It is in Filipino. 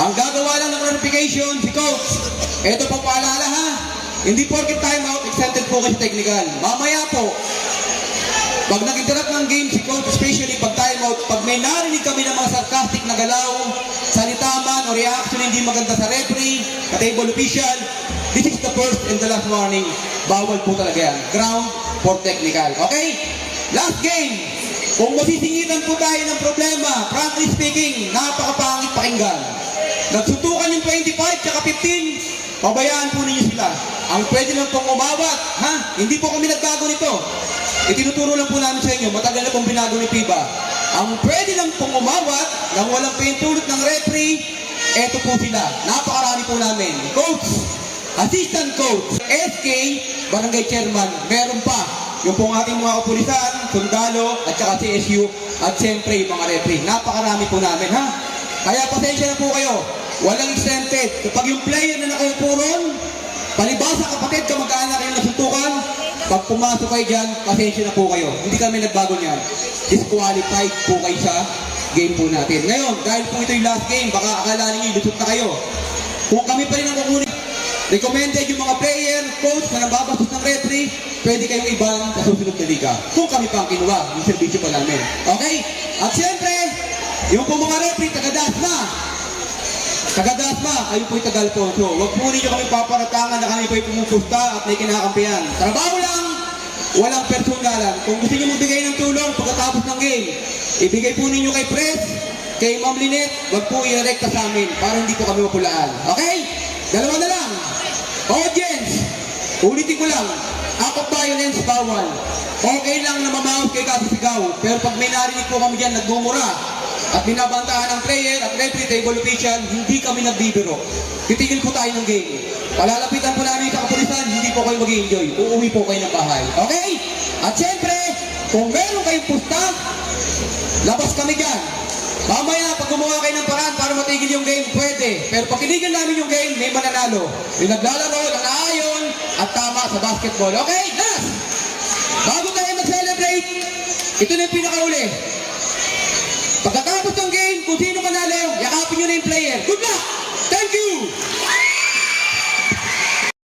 Ang gagawa lang ng clarification, si Coach. Ito po paalala ha. Hindi porket time out, exempted po kasi technical. Mamaya po, pag nag-interrupt ng game si Coach, especially pag time out, pag may narinig kami ng mga sarcastic na galaw, salita man o reaction hindi maganda sa referee, sa table official, this is the first and the last warning. Bawal po talaga yan. Ground for technical. Okay? Last game. Kung masisingitan po tayo ng problema, frankly speaking, napakapangit pakinggan. Nagsuntukan yung 25 tsaka 15, pabayaan po ninyo sila. Ang pwede lang pong umawat, ha? Hindi po kami nagbago nito. Itinuturo lang po namin sa inyo, matagal na pong binago ni FIBA. Ang pwede lang pong umawat nang walang pintulot ng referee, eto po sila. Napakarami po namin. Coach, assistant coach, SK, barangay chairman, meron pa. Yung pong ating mga kapulisan, sundalo, at saka CSU, at siyempre yung mga referee. Napakarami po namin, ha? Kaya pasensya na po kayo. Walang exempted. Kapag yung player na nakaupo ron, palibasa kapatid, kamag-anak kayo nasuntukan, pag pumasok kayo dyan, pasensya na po kayo. Hindi kami nagbago niyan. Disqualified po kayo sa game po natin. Ngayon, dahil po ito yung last game, baka akala ninyo, lusot na kayo. Kung kami pa rin ang kukunin, recommended yung mga player, coach na nababastos ng referee, pwede kayong ibang sa susunod na liga. Kung kami pa ang kinuha, yung servisyo pa namin. Okay? At siyempre, yung po mga referee, taga-dasma. Taga-dasma, kayo po'y taga-Alfonso. Huwag po ninyo kami paparatangan na kami po'y pumupusta at may kinakampihan. Trabaho lang, walang personalan. Kung gusto nyo magbigay ng tulong pagkatapos ng game, ibigay po ninyo kay Press, kay Ma'am Lynette, huwag po i-rekta sa amin para hindi po kami mapulaan. Okay? Dalawa na lang. Audience, ulitin ko lang, act of violence bawal. Okay lang na mamaos kay kasisigaw, pero pag may narinig po kami dyan nagmumura at binabantahan ng player at referee table official, hindi kami nagbibiro. Titigil po tayo ng game. Palalapitan po namin sa kapulisan, hindi po kayo mag-i-enjoy. Uuwi po kayo ng bahay. Okay? At syempre, kung meron kayong pusta, labas kami dyan. Mamaya, pag gumawa kayo ng paraan para matigil yung game, pwede. Pero pag tinigil namin yung game, may mananalo. Yung naglalaro, nang-aayon, at tama sa basketball. Okay? Last! Bago tayo mag-celebrate, ito na yung pinakauli. Pagkatapos ng game, kung sino manalo, yakapin nyo na yung player. Good luck! Thank you!